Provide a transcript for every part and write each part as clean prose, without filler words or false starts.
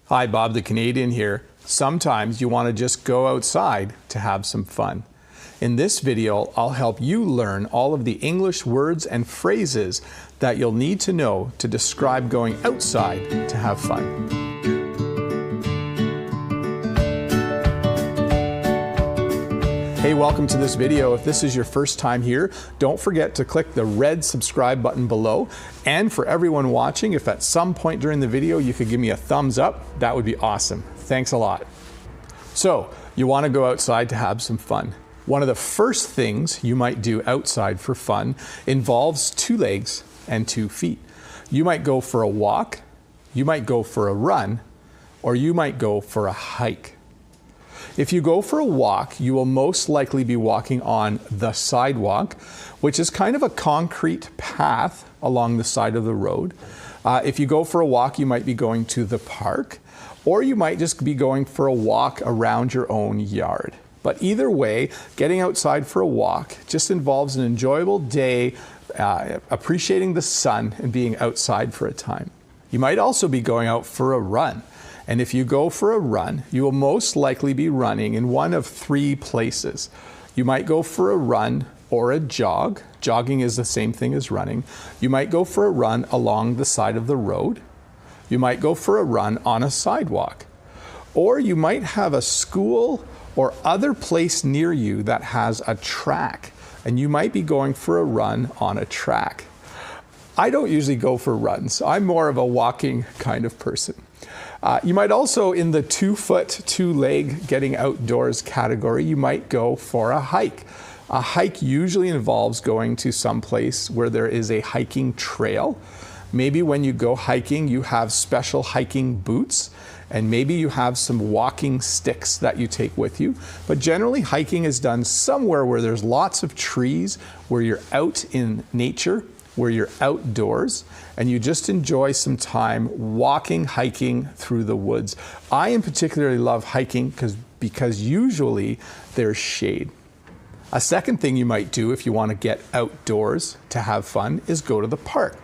Hi, Bob the Canadian here. Sometimes you want to just go outside to have some fun. In this video, I'll help you learn all of the English words and phrases that you'll need to know to describe going outside to have fun. Hey, welcome to this video. If this is your first time here, don't forget to click the red subscribe button below. And for everyone watching, if at some point during the video you could give me a thumbs up, that would be awesome. Thanks a lot. So, you want to go outside to have some fun. One of the first things you might do outside for fun involves 2 legs and 2 feet. You might go for a walk, you might go for a run, or you might go for a hike. If you go for a walk, you will most likely be walking on the sidewalk, which is kind of a concrete path along the side of the road. If you go for a walk, you might be going to the park, or you might just be going for a walk around your own yard. But either way, getting outside for a walk just involves an enjoyable day, appreciating the sun and being outside for a time. You might also be going out for a run. And if you go for a run, you will most likely be running in one of 3 places. You might go for a run or a jog. Jogging is the same thing as running. You might go for a run along the side of the road. You might go for a run on a sidewalk. Or you might have a school or other place near you that has a track, and you might be going for a run on a track. I don't usually go for runs. I'm more of a walking kind of person. You might also, in the 2-foot, 2-leg getting outdoors category, you might go for a hike. A hike usually involves going to some place where there is a hiking trail. Maybe when you go hiking, you have special hiking boots, and maybe you have some walking sticks that you take with you. But generally, hiking is done somewhere where there's lots of trees, where you're out in nature, where you're outdoors, and you just enjoy some time walking, hiking through the woods. I in particularly love hiking because usually there's shade. A second thing you might do if you want to get outdoors to have fun is go to the park.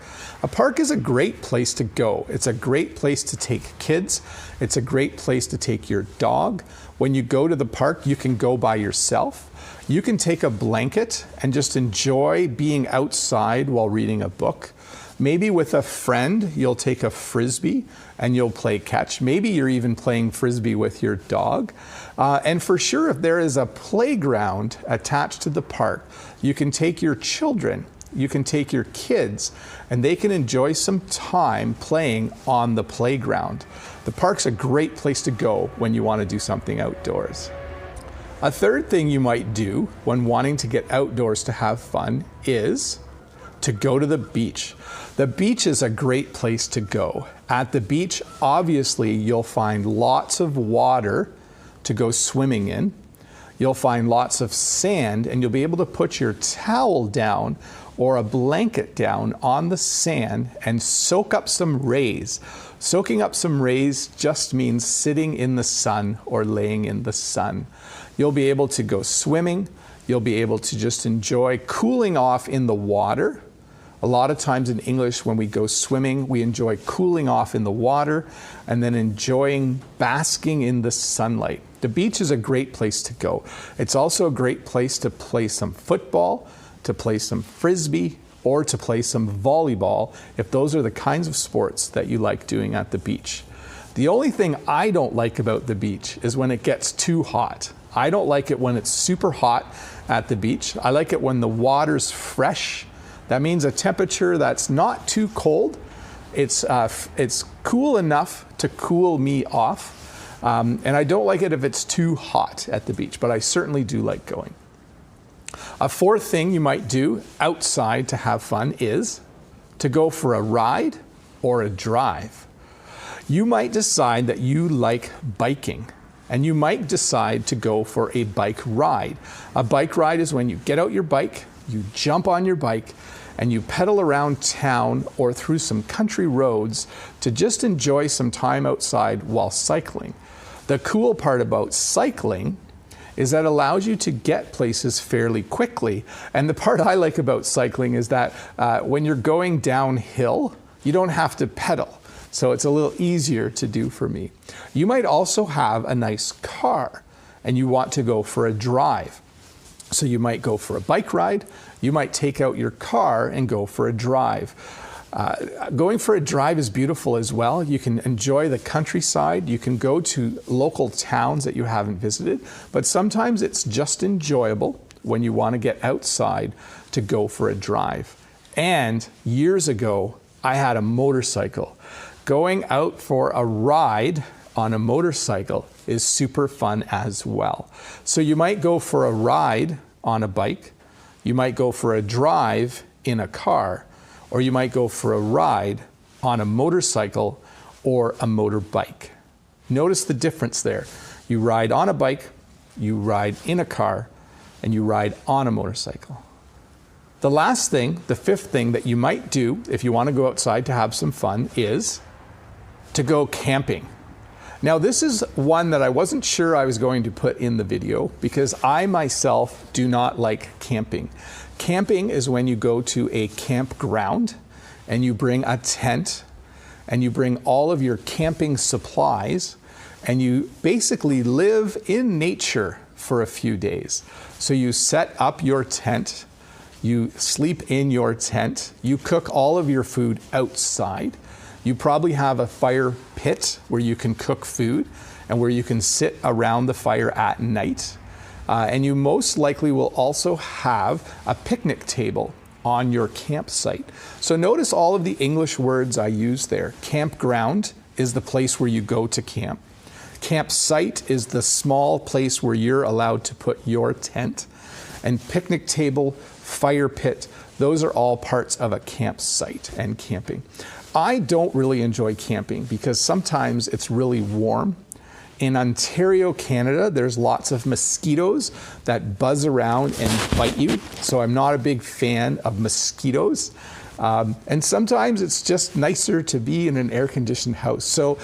A park is a great place to go. It's a great place to take kids. It's a great place to take your dog. When you go to the park, you can go by yourself. You can take a blanket and just enjoy being outside while reading a book. Maybe with a friend, you'll take a frisbee and you'll play catch. Maybe you're even playing frisbee with your dog. And for sure, if there is a playground attached to the park, you can take your children, you can take your kids, and they can enjoy some time playing on the playground. The park's a great place to go when you want to do something outdoors. A third thing you might do when wanting to get outdoors to have fun is to go to the beach. The beach is a great place to go. At the beach, obviously, you'll find lots of water to go swimming in. You'll find lots of sand, and you'll be able to put your towel down or a blanket down on the sand and soak up some rays. Soaking up some rays just means sitting in the sun or laying in the sun. You'll be able to go swimming. You'll be able to just enjoy cooling off in the water. A lot of times in English, when we go swimming, we enjoy cooling off in the water and then enjoying basking in the sunlight. The beach is a great place to go. It's also a great place to play some football, to play some frisbee, or to play some volleyball, if those are the kinds of sports that you like doing at the beach. The only thing I don't like about the beach is when it gets too hot. I don't like it when it's super hot at the beach. I like it when the water's fresh. That means a temperature that's not too cold. It's cool enough to cool me off. And I don't like it if it's too hot at the beach, but I certainly do like going. A fourth thing you might do outside to have fun is to go for a ride or a drive. You might decide that you like biking, and you might decide to go for a bike ride. A bike ride is when you get out your bike, you jump on your bike, and you pedal around town or through some country roads to just enjoy some time outside while cycling. The cool part about cycling is that it allows you to get places fairly quickly. And the part I like about cycling is that when you're going downhill, you don't have to pedal. So it's a little easier to do for me. You might also have a nice car and you want to go for a drive. So you might go for a bike ride. You might take out your car and go for a drive. Going for a drive is beautiful as well. You can enjoy the countryside. You can go to local towns that you haven't visited, but sometimes it's just enjoyable when you want to get outside to go for a drive. And years ago, I had a motorcycle. Going out for a ride on a motorcycle is super fun as well. So you might go for a ride on a bike, you might go for a drive in a car, or you might go for a ride on a motorcycle or a motorbike. Notice the difference there. You ride on a bike, you ride in a car, and you ride on a motorcycle. The last thing, the fifth thing that you might do if you want to go outside to have some fun is to go camping. Now this is one that I wasn't sure I was going to put in the video because I myself do not like camping. Camping is when you go to a campground and you bring a tent and you bring all of your camping supplies and you basically live in nature for a few days. So you set up your tent, you sleep in your tent, you cook all of your food outside. You probably have a fire pit where you can cook food and where you can sit around the fire at night. And you most likely will also have a picnic table on your campsite. So notice all of the English words I use there. Campground is the place where you go to camp. Campsite is the small place where you're allowed to put your tent. And picnic table, fire pit, those are all parts of a campsite and camping. I don't really enjoy camping because sometimes it's really warm. In Ontario, Canada, there's lots of mosquitoes that buzz around and bite you. So I'm not a big fan of mosquitoes. And sometimes it's just nicer to be in an air-conditioned house. So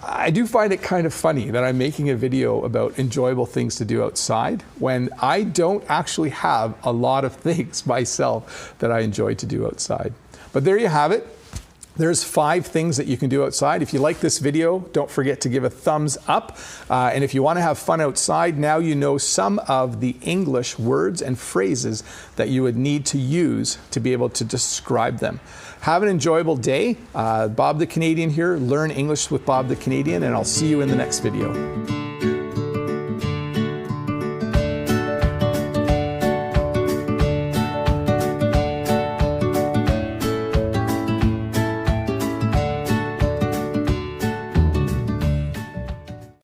I do find it kind of funny that I'm making a video about enjoyable things to do outside when I don't actually have a lot of things myself that I enjoy to do outside. But there you have it. There's 5 things that you can do outside. If you like this video, don't forget to give a thumbs up. And if you want to have fun outside, now you know some of the English words and phrases that you would need to use to be able to describe them. Have an enjoyable day. Bob the Canadian here. Learn English with Bob the Canadian, and I'll see you in the next video.